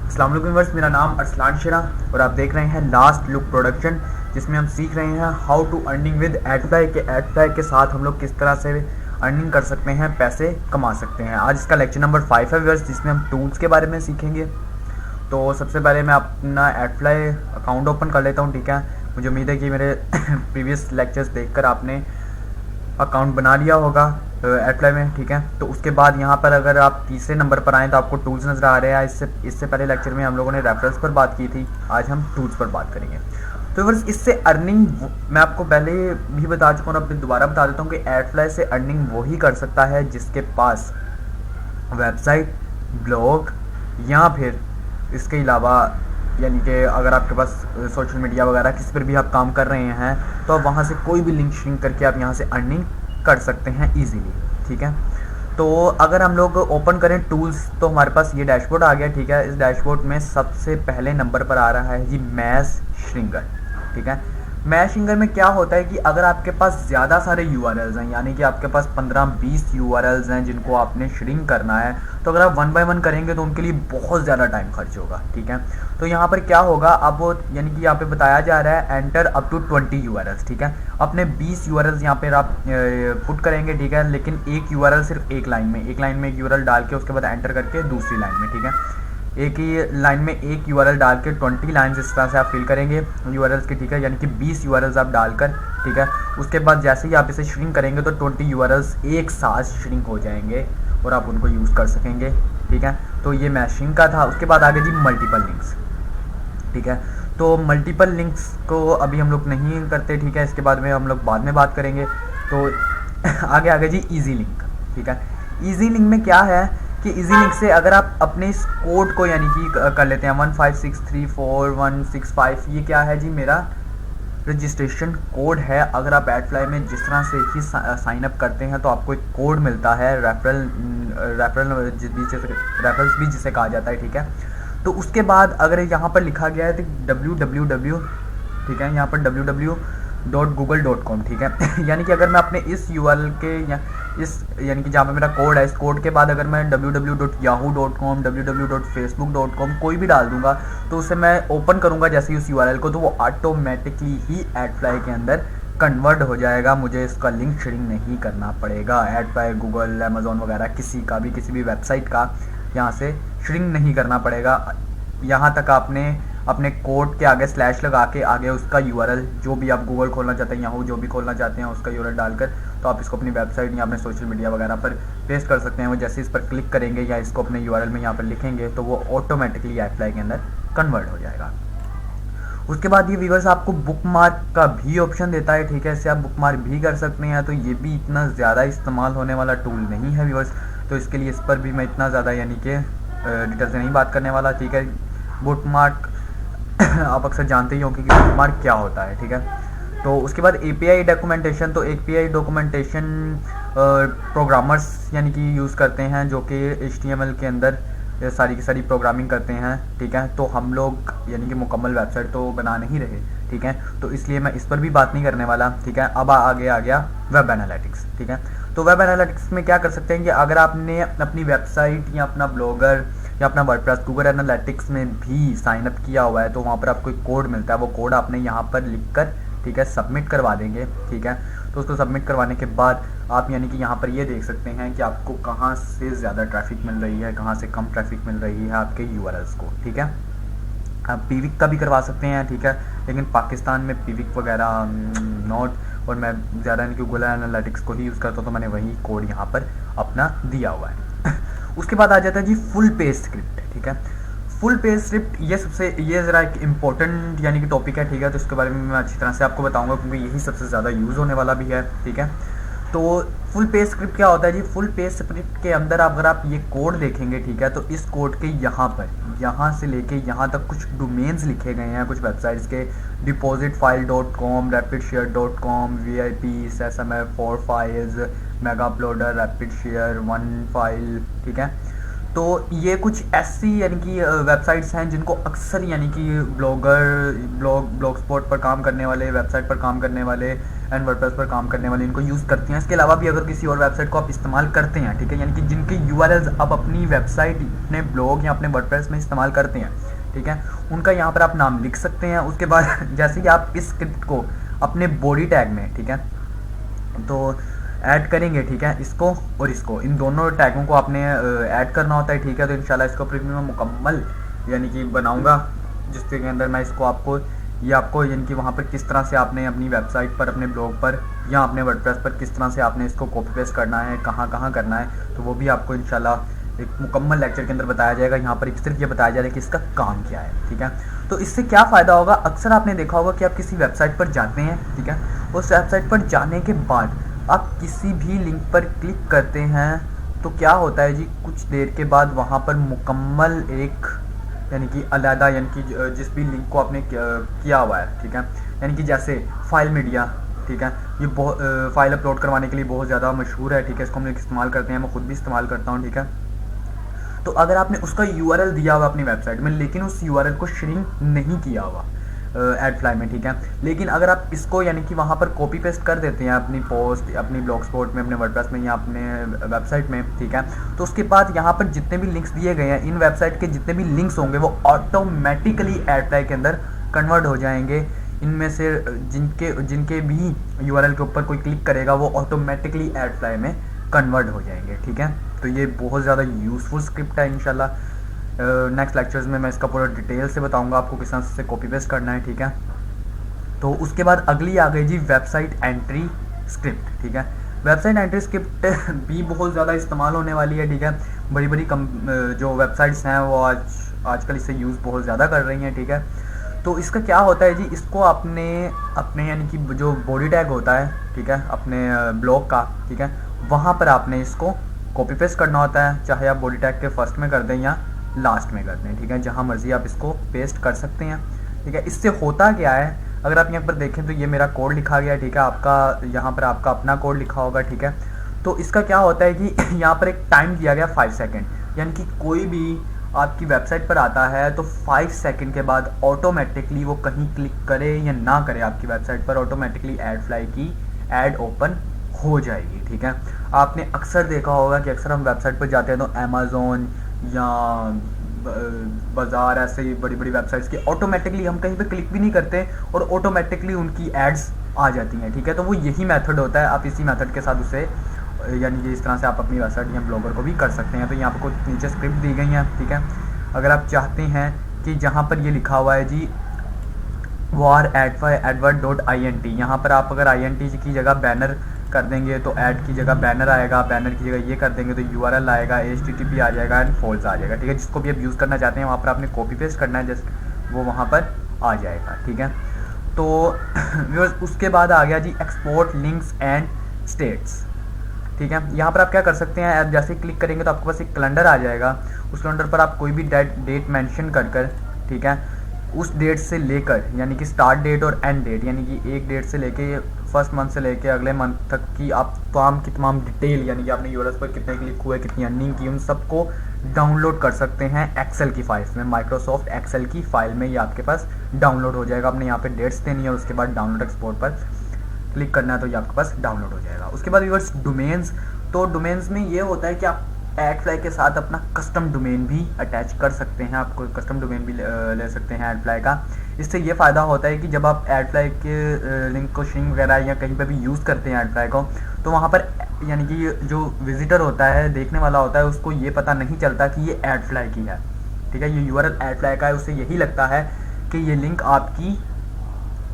अस्सलाम वालेकुम व्यूअर्स, मेरा नाम अरसलान शेरा और आप देख रहे हैं लास्ट लुक प्रोडक्शन, जिसमें हम सीख रहे हैं हाउ टू अर्निंग विद एडफ्लाई के साथ हम लोग किस तरह से अर्निंग कर सकते हैं, पैसे कमा सकते हैं। आज इसका लेक्चर नंबर 5 है व्यूअर्स, जिसमें हम टूल्स के बारे में सीखेंगे। तो सबसे पहले मैं अपना एडफ्लाई अकाउंट ओपन कर लेता हूँ, ठीक है। मुझे उम्मीद है कि मेरे प्रीवियस लेक्चर्स देखकर आपने अकाउंट बना लिया होगा एडफ्लाई में, ठीक है। तो उसके बाद यहाँ पर अगर आप तीसरे नंबर पर आएँ तो आपको टूल्स नज़र आ रहे हैं। इससे पहले लेक्चर में हम लोगों ने रेफरेंस पर बात की थी, आज हम टूल्स पर बात करेंगे। तो बस इससे अर्निंग मैं आपको पहले भी बता चुका हूँ, अब दोबारा बता देता हूँ कि एडफ्लाई से अर्निंग वही कर सकता है जिसके पास वेबसाइट, ब्लॉग या फिर इसके अलावा यानी कि अगर आपके पास सोशल मीडिया वगैरह किस पर भी आप काम कर रहे हैं तो आप वहाँ से कोई भी लिंक श्रिंक करके आप यहाँ से अर्निंग कर सकते हैं इजीली, ठीक है। तो अगर हम लोग ओपन करें टूल्स तो हमारे पास ये डैशबोर्ड आ गया, ठीक है। इस डैशबोर्ड में सबसे पहले नंबर पर आ रहा है जी मैश श्रिंगर, ठीक है। मैश श्रिंगर में क्या होता है कि अगर आपके पास ज़्यादा सारे यूआरएल्स हैं, यानी कि आपके पास 15-20 यूआरएल्स हैं जिनको आपने श्रिंक करना है, तो अगर आप 1 बाय 1 करेंगे तो उनके लिए बहुत ज़्यादा टाइम खर्च होगा, ठीक है। तो यहाँ पर क्या होगा, अब वो यानी कि यहाँ पे बताया जा रहा है एंटर अप टू 20 यूआरएल्स, ठीक है। अपने 20 यूआरएल्स यहाँ पर आप पुट करेंगे, ठीक है। लेकिन एक यूआरएल सिर्फ एक लाइन में एक यूआरएल डाल के उसके बाद एंटर करके दूसरी लाइन में, ठीक है। एक ही लाइन में एक यूआरएल डाल के 20 लाइन्स इस तरह से आप फिल करेंगे यूआरएल्स के, ठीक है। यानी कि 20 यूआरएल्स आप डालकर, ठीक है। उसके बाद जैसे ही आप इसे श्रिंक करेंगे तो 20 यूआरएल्स एक साथ श्रिंक हो जाएंगे और आप उनको यूज़ कर सकेंगे, ठीक है। तो ये मैशिंग का था। उसके बाद आगे जी मल्टीपल लिंक्स, ठीक है। तो मल्टीपल लिंक्स को अभी हम लोग नहीं करते, ठीक है। इसके बाद में हम लोग बाद में बात करेंगे। तो आगे जी ईजी लिंक, ठीक है। ईजी लिंक में क्या है कि इजी लिंक से अगर आप अपने इस कोड को यानी कि कर लेते हैं 15634165, ये क्या है जी, मेरा रजिस्ट्रेशन कोड है। अगर आप एडफ्लाई में जिस तरह से ही साइन अप करते हैं तो आपको एक कोड मिलता है, रेफरल्स भी जिसे कहा जाता है, ठीक है। तो उसके बाद अगर यहाँ पर लिखा गया है तो www, ठीक है, यहाँ पर www.google.com, ठीक है। यानी कि अगर मैं अपने इस यूआरएल के या इस यानी कि जहाँ पे मेरा कोड है, इस कोड के बाद अगर मैं www.yahoo.com, www.facebook.com कोई भी डाल दूंगा तो उसे मैं ओपन करूंगा जैसे ही उस यूआरएल को, तो वो ऑटोमेटिकली ही एडफ्लाई के अंदर कन्वर्ट हो जाएगा। मुझे इसका लिंक शेयरिंग नहीं करना पड़ेगा। एडफ्लाई, गूगल, अमेजोन वगैरह किसी भी वेबसाइट का यहाँ से शेयरिंग नहीं करना पड़ेगा। यहाँ तक आपने अपने कोड के आगे स्लैश लगा के आगे उसका यूआरएल, जो भी आप गूगल खोलना चाहते हैं, याहू जो भी खोलना चाहते हैं, उसका यूआरएल डालकर तो आप इसको अपनी वेबसाइट या अपने सोशल मीडिया वगैरह पर पेस्ट कर सकते हैं। वो जैसे इस पर क्लिक करेंगे या इसको अपने यूआरएल में यहाँ पर लिखेंगे तो वो ऑटोमेटिकली एडफ्लाई के अंदर कन्वर्ट हो जाएगा। उसके बाद ये व्यूअर्स आपको बुकमार्क का भी ऑप्शन देता है, ठीक है। इससे आप बुकमार्क भी कर सकते हैं। तो ये भी इतना ज़्यादा इस्तेमाल होने वाला टूल नहीं है व्यूअर्स, तो इसके लिए इस पर भी मैं इतना ज़्यादा यानी कि डिटेल से नहीं बात करने वाला, ठीक है। बुकमार्क आप अक्सर जानते ही होंगे कि बुकमार्क क्या होता है, ठीक है। तो उसके बाद एपीआई डॉक्यूमेंटेशन, तो एपीआई डॉक्यूमेंटेशन प्रोग्रामर्स यानी कि यूज़ करते हैं जो कि एचटीएमएल के अंदर सारी की सारी प्रोग्रामिंग करते हैं, ठीक है। तो हम लोग यानी कि मुकम्मल वेबसाइट तो बना नहीं रहे, ठीक है। तो इसलिए मैं इस पर भी बात नहीं करने वाला, ठीक है। अब आगे आ गया वेब एनालिटिक्स, ठीक है। तो वेब एनालिटिक्स में क्या कर सकते हैं कि अगर आपने अपनी वेबसाइट या अपना ब्लॉगर या अपना वर्डप्रेस गूगल एनालिटिक्स में भी साइन अप किया हुआ है तो वहाँ पर आपको एक कोड मिलता है। वो कोड आपने यहाँ पर लिखकर, ठीक है, सबमिट करवा देंगे, ठीक है। तो उसको सबमिट करवाने के बाद आप यानी कि यहाँ पर ये देख सकते हैं कि आपको कहाँ से ज़्यादा ट्रैफिक मिल रही है, कहाँ से कम ट्रैफिक मिल रही है आपके यूआरएल्स को, ठीक है। आप पीविक का भी करवा सकते हैं, ठीक है। लेकिन पाकिस्तान में पीविक वगैरह नॉट, और मैं ज़्यादा यानी कि गूगल एनालिटिक्स को ही यूज़ करता हूँ तो मैंने वही कोड यहाँ पर अपना दिया हुआ है। उसके बाद आ जाता है जी फुल पेज स्क्रिप्ट, ठीक है। फुल पेज स्क्रिप्ट ये ज़रा एक इम्पोर्टेंट यानी कि टॉपिक है, ठीक है। तो इसके बारे में मैं अच्छी तरह से आपको बताऊंगा क्योंकि यही सबसे ज़्यादा यूज़ होने वाला भी है, ठीक है। तो फुल पेज स्क्रिप्ट क्या होता है जी, फुल पेज स्क्रिप्ट के अंदर अगर आप ये कोड देखेंगे, ठीक है, तो इस कोड के यहाँ से लेके यहाँ तक कुछ डोमेन्स लिखे गए हैं कुछ वेबसाइट्स के, depositfile.com, rapidshare.com, VIP, SMF, 4 files, mega uploader, rapid share, 1 file, ठीक है। तो ये कुछ ऐसी यानी कि वेबसाइट्स हैं जिनको अक्सर यानी कि ब्लॉग स्पॉट पर काम करने वाले, वेबसाइट पर काम करने वाले एंड वर्डप्रेस पर काम करने वाले इनको यूज़ करती हैं। इसके अलावा भी अगर किसी और वेबसाइट को आप इस्तेमाल करते हैं, ठीक है, यानी कि जिनके यूआरएल्स आप अपनी वेबसाइट, अपने ब्लॉग या अपने वर्डप्रेस में इस्तेमाल करते हैं, ठीक है, उनका यहाँ पर आप नाम लिख सकते हैं। उसके बाद जैसे कि आप इस स्क्रिप्ट को अपने बॉडी टैग में, ठीक है, तो ऐड करेंगे, ठीक है, इसको और इसको, इन दोनों टैगों को आपने ऐड करना होता है, ठीक है। तो इंशाल्लाह इसको प्रीव्यू में मुकम्मल यानी कि बनाऊंगा, जिसके अंदर मैं इसको आपको यानी कि वहाँ पर किस तरह से आपने अपनी वेबसाइट पर, अपने ब्लॉग पर या अपने वर्डप्रेस पर किस तरह से आपने इसको कॉपी पेस्ट करना है, कहाँ कहाँ करना है, तो वो भी आपको इंशाल्लाह एक मुकम्मल लेक्चर के अंदर बताया जाएगा। यहाँ पर सिर्फ ये बताया जा रहा है कि इसका काम क्या है, ठीक है। तो इससे क्या फ़ायदा होगा, अक्सर आपने देखा होगा कि आप किसी वेबसाइट पर जाते हैं, ठीक है, उस वेबसाइट पर जाने के बाद आप किसी भी लिंक पर क्लिक करते हैं तो क्या होता है जी, कुछ देर के बाद वहाँ पर मुकम्मल एक यानी कि अलहदा, यानी कि जिस भी लिंक को आपने किया हुआ है, ठीक है, यानी कि जैसे फाइल मीडिया, ठीक है, ये बहुत फाइल अपलोड करवाने के लिए बहुत ज़्यादा मशहूर है, ठीक है, इसको हम लोग इस्तेमाल करते हैं, मैं खुद भी इस्तेमाल करता हूँ, ठीक है। तो अगर आपने उसका यूआरएल दिया हुआ अपनी वेबसाइट में, लेकिन उस यूआरएल को श्रिंक नहीं किया हुआ एडफ्लाई में, ठीक है, लेकिन अगर आप इसको यानी कि वहाँ पर कॉपी पेस्ट कर देते हैं अपनी पोस्ट, अपनी ब्लॉग स्पॉट में, अपने वर्डप्रेस में या अपने वेबसाइट में, ठीक है, तो उसके बाद यहाँ पर जितने भी लिंक्स दिए गए हैं, इन वेबसाइट के जितने भी लिंक्स होंगे वो ऑटोमेटिकली एडफ्लाई के अंदर कन्वर्ट हो जाएंगे। इनमें से जिनके भी यूआरएल के ऊपर कोई क्लिक करेगा वो ऑटोमेटिकली एडफ्लाई में कन्वर्ट हो जाएंगे, ठीक है। तो ये बहुत ज़्यादा यूज़फुल स्क्रिप्ट है। इंशाल्लाह नेक्स्ट लेक्चर्स में मैं इसका पूरा डिटेल से बताऊंगा आपको किस तरह से कॉपी पेस्ट करना है, ठीक है। तो उसके बाद अगली आ गई जी वेबसाइट एंट्री स्क्रिप्ट, ठीक है। वेबसाइट एंट्री स्क्रिप्ट भी बहुत ज़्यादा इस्तेमाल होने वाली है, ठीक है। बड़ी बड़ी जो वेबसाइट्स हैं वो आजकल इसे यूज़ बहुत ज़्यादा कर रही हैं, ठीक है। तो इसका क्या होता है जी, इसको अपने यानी कि जो बॉडी टैग होता है, ठीक है, अपने ब्लॉग का, ठीक है, वहाँ पर आपने इसको कॉपी पेस्ट करना होता है, चाहे आप बॉडी टैग के फर्स्ट में कर दें या लास्ट में कर दें, ठीक है, जहाँ मर्जी आप इसको पेस्ट कर सकते हैं, ठीक है। इससे होता क्या है, अगर आप यहाँ पर देखें तो ये मेरा कोड लिखा गया है, ठीक है, आपका यहाँ पर आपका अपना कोड लिखा होगा, ठीक है। तो इसका क्या होता है कि यहाँ पर एक टाइम दिया गया 5 सेकेंड, यानी कि कोई भी आपकी वेबसाइट पर आता है तो 5 सेकेंड के बाद ऑटोमेटिकली वो कहीं क्लिक करे या ना करे, आपकी वेबसाइट पर ऑटोमेटिकली एडफ्लाई की ऐड ओपन हो जाएगी, ठीक है। आपने अक्सर देखा होगा कि अक्सर हम वेबसाइट पर जाते हैं तो अमेज़ोन या बाज़ार, ऐसे ही बड़ी बड़ी वेबसाइट्स की ऑटोमेटिकली हम कहीं पे क्लिक भी नहीं करते और ऑटोमेटिकली उनकी एड्स आ जाती हैं, ठीक है। तो वो यही मेथड होता है, आप इसी मेथड के साथ उसे यानी कि इस तरह से आप अपनी वेबसाइट या ब्लॉगर को भी कर सकते हैं। तो यहाँ पर कुछ नीचे स्क्रिप्ट दी गई हैं, ठीक है। अगर आप चाहते हैं कि जहाँ पर ये लिखा हुआ है जी war@advert.int, यहाँ पर आप अगर int की जगह बैनर कर देंगे तो ऐड की जगह बैनर आएगा, बैनर की जगह ये कर देंगे तो यूआरएल आएगा, http आ जाएगा एंड फॉल्स आ जाएगा, ठीक है। जिसको भी आप यूज़ करना चाहते हैं वहाँ पर आपने कॉपी पेस्ट करना है, जस्ट वो वहाँ पर आ जाएगा, ठीक है। तो उसके बाद आ गया जी एक्सपोर्ट लिंक्स एंड स्टेट्स, ठीक है। यहाँ पर आप क्या कर सकते हैं, आप जैसे क्लिक करेंगे तो आपके पास एक कैलेंडर आ जाएगा, उस कैलेंडर पर आप कोई भी डेट मेंशन कर, ठीक है, उस डेट से लेकर यानी कि स्टार्ट डेट और एंड डेट, यानी कि एक डेट से लेके फर्स्ट मंथ से लेके अगले मंथ तक की आप तमाम डिटेल, यानी कि आपने यूआरएल पर कितने क्लिक हुए, कितनी अर्निंग की, उन सबको डाउनलोड कर सकते हैं एक्सेल की फाइल्स में, माइक्रोसॉफ्ट एक्सेल की फाइल में ये आपके पास डाउनलोड हो जाएगा। आपने यहाँ पे डेट्स देनी है और उसके बाद डाउनलोड एक्सपोर्ट पर क्लिक करना है तो ये आपके पास डाउनलोड हो जाएगा। उसके बाद व्यूअर्स डोमेन्स, तो डोमेन्स में ये होता है कि आप एडफ्लाई के साथ अपना कस्टम डोमेन भी अटैच कर सकते हैं, आपको कस्टम डोमेन भी ले सकते हैं एडफ्लाई का। इससे ये फ़ायदा होता है कि जब आप एडफ्लाई के लिंक को श्रिंक वगैरह या कहीं पे भी यूज़ करते हैं एडफ्लाई को, तो वहाँ पर यानी कि जो विजिटर होता है, देखने वाला होता है, उसको ये पता नहीं चलता कि ये एडफ्लाई की है, ठीक है, ये यूआरएल एडफ्लाई का है। उसे यही लगता है कि ये लिंक आपकी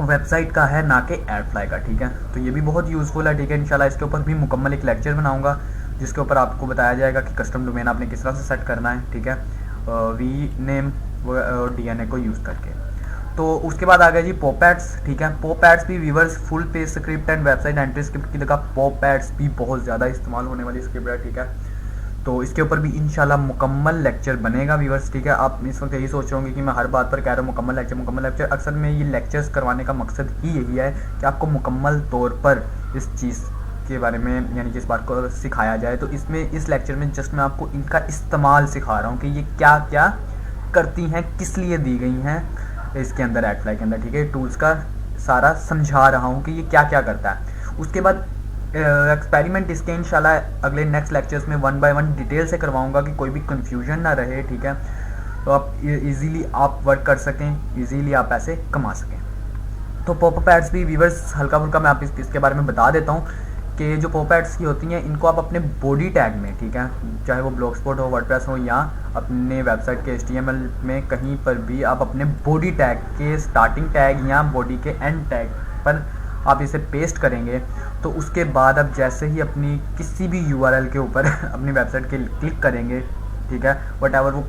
वेबसाइट का है, ना कि एडफ्लाई का, ठीक है। तो ये भी बहुत यूज़फुल है, ठीक है। इंशाल्लाह इसके ऊपर भी मुकम्मल एक लेक्चर बनाऊंगा जिसके ऊपर आपको बताया जाएगा कि कस्टम डोमेन आपने किस तरह से सेट करना है, ठीक है, वी नेम और डीएनए को यूज़ करके। तो उसके बाद आ गया जी पॉप एड्स, ठीक है। पॉप एड्स भी viewers full page script and website entry script की जगह पॉप एड्स भी बहुत ज़्यादा इस्तेमाल होने वाली स्क्रिप्ट है, ठीक है। तो इसके ऊपर भी इंशाल्लाह मुकम्मल लेक्चर बनेगा व्यूअर्स, ठीक है। आप इस वक्त यही सोच रहे होंगे कि मैं हर बात पर कह रहा हूँ मुकम्मल लेक्चर। अक्सर में ये लेक्चर्स करवाने का मकसद ही यही है कि आपको मुकम्मल तौर पर इस चीज़ के बारे में यानी कि इस बात को सिखाया जाए। तो इसमें इस लेक्चर में जस्ट मैं आपको इनका इस्तेमाल सिखा रहा हूँ कि ये क्या क्या करती हैं, किस लिए दी गई हैं इसके अंदर एडफ्लाई के अंदर, ठीक है। टूल्स का सारा समझा रहा हूँ कि ये क्या क्या करता है। उसके बाद एक्सपेरिमेंट इसके इंशाल्लाह अगले नेक्स्ट लेक्चर्स में 1 बाय 1 डिटेल से करवाऊँगा कि कोई भी कन्फ्यूजन ना रहे, ठीक है। तो आप इजीली आप वर्क कर सकें, इजीली आप पैसे कमा सकें। तो पॉपअप एड्स भी व्यूअर्स हल्का फुल्का मैं आप इसके बारे में बता देता हूँ कि जो पॉपअप एड्स की होती हैं इनको आप अपने बॉडी टैग में, ठीक है, चाहे वो ब्लॉगस्पॉट हो, वर्डप्रेस हो, या अपने वेबसाइट के HTML में कहीं पर भी आप अपने बॉडी टैग के स्टार्टिंग टैग या बॉडी के एंड टैग पर आप इसे पेस्ट करेंगे। तो उसके बाद आप जैसे ही अपनी किसी भी URL के ऊपर अपनी वेबसाइट के क्लिक करेंगे, ठीक है, वट वो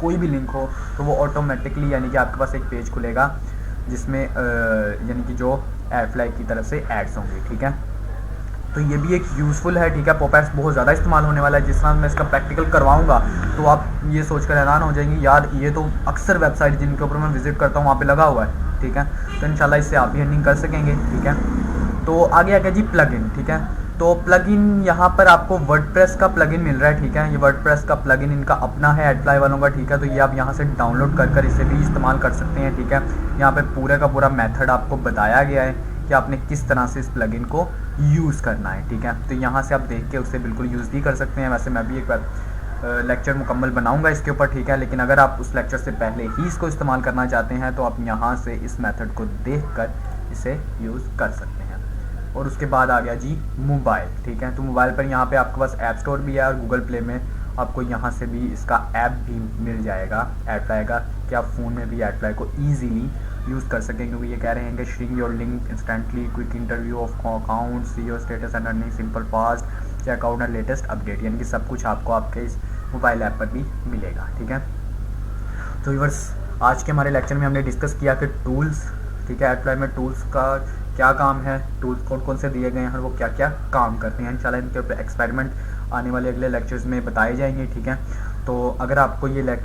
कोई भी लिंक हो, तो वो ऑटोमेटिकली यानी कि आपके पास एक पेज खुलेगा जिसमें यानी कि जो एडफ्लाई की तरफ से एड्स होंगे, ठीक है। तो ये भी एक यूज़फुल है, ठीक है। पॉपअप एड्स बहुत ज़्यादा इस्तेमाल होने वाला है। जिस तरह मैं इसका प्रैक्टिकल करवाऊंगा तो आप ये सोचकर हैरान हो जाएंगे, यार ये तो अक्सर वेबसाइट जिनके ऊपर मैं विजिट करता हूँ वहाँ पे लगा हुआ है, ठीक है। तो इंशाल्लाह इससे आप भी अर्निंग कर सकेंगे, ठीक है। तो आगे आ गया जी प्लगइन, ठीक है। तो प्लगइन यहाँ पर आपको वर्डप्रेस का प्लगइन मिल रहा है, ठीक है। ये वर्डप्रेस का प्लगइन इनका अपना है एडफ्लाई वालों का, ठीक है। तो ये आप यहाँ से डाउनलोड कर इसे भी इस्तेमाल कर सकते हैं, ठीक है। यहाँ पे पूरे का पूरा मेथड आपको बताया गया है कि आपने किस तरह से इस प्लगइन को यूज़ करना है, ठीक है। तो यहाँ से आप देख के उसे बिल्कुल यूज़ भी कर सकते हैं। वैसे मैं भी एक बार लेक्चर मुकम्मल बनाऊंगा इसके ऊपर, ठीक है। लेकिन अगर आप उस लेक्चर से पहले ही इसको इस्तेमाल करना चाहते हैं तो आप यहाँ से इस मेथड को देखकर इसे यूज़ कर सकते हैं। और उसके बाद आ गया जी मोबाइल, ठीक है। तो मोबाइल पर यहाँ पे आपके पास ऐप स्टोर भी है और गूगल प्ले में आपको यहाँ से भी इसका ऐप भी मिल जाएगा एडफ्लाई का, कि आप फ़ोन में भी एडफ्लाई को ईजीली यूज़ कर सकें। क्योंकि ये कह रहे हैं कि shrink your link instantly, quick interview of account, see your status and earning simple fast, check out and latest update, यानी कि सब कुछ आपको आपके इस मोबाइल ऐप पर भी मिलेगा, ठीक है। तो व्यूअर्स आज के हमारे लेक्चर में हमने डिस्कस किया कि टूल्स, ठीक है, एडफ्लाई में टूल्स का क्या काम है, टूल्स कौन कौन से दिए गए हैं और वो क्या क्या काम करते हैं। इंशाल्लाह इनके ऊपर एक्सपेरिमेंट आने वाले अगले लेक्चर्स में बताए जाएंगे, ठीक है। तो अगर आपको ये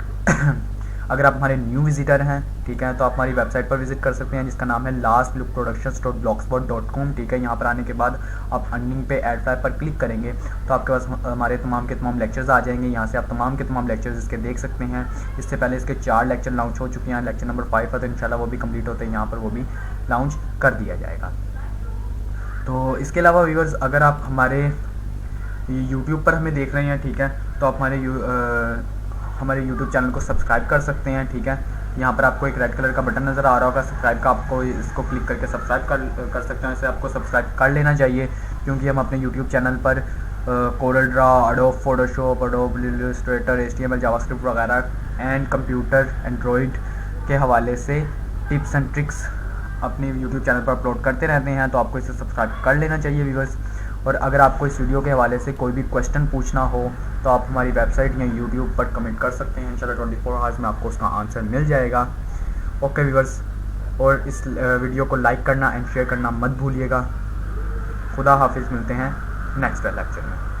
अगर आप हमारे न्यू विजिटर हैं, ठीक है, तो आप हमारी वेबसाइट पर विजिट कर सकते हैं जिसका नाम है lastlookproductions.blogspot.com, ठीक है। यहाँ पर आने के बाद आप अर्निंग पे एडफ्लाई पर क्लिक करेंगे तो आपके पास हमारे तमाम के तमाम लेक्चर्स आ जाएंगे। यहाँ से आप तमाम के तमाम लेक्चर्स इसके देख सकते हैं। इससे पहले इसके 4 लेक्चर लॉन्च हो चुके हैं, लेक्चर नंबर 5 है, तो इंशाल्लाह वो भी कंप्लीट होते हैं यहाँ पर वो भी लॉन्च कर दिया जाएगा। तो इसके अलावा व्यूअर्स अगर आप हमारे यूट्यूब पर हमें देख रहे हैं, ठीक है, तो आप हमारे यूट्यूब चैनल को सब्सक्राइब कर सकते हैं, ठीक है। यहाँ पर आपको एक रेड कलर का बटन नज़र आ रहा होगा सब्सक्राइब का, आपको इसको क्लिक करके सब्सक्राइब कर सकते हैं। इसे आपको सब्सक्राइब कर लेना चाहिए क्योंकि हम अपने यूट्यूब चैनल पर Corel Draw, adobe Photoshop, adobe Illustrator, HTML, JavaScript वगैरह एंड कंप्यूटर एंड्रॉयड के हवाले से टिप्स एंड ट्रिक्स अपने यूट्यूब चैनल पर अपलोड करते रहते हैं। तो आपको इसे सब्सक्राइब कर लेना चाहिए व्यूअर्स। और अगर आपको इस वीडियो के हवाले से कोई भी क्वेश्चन पूछना हो तो आप हमारी वेबसाइट या यूट्यूब पर कमेंट कर सकते हैं। इंशाल्लाह 24 आवर्स में आपको उसका आंसर मिल जाएगा। ओके व्यूअर्स, और इस वीडियो को लाइक करना एंड शेयर करना मत भूलिएगा। खुदा हाफिज़, मिलते हैं नेक्स्ट लेक्चर में।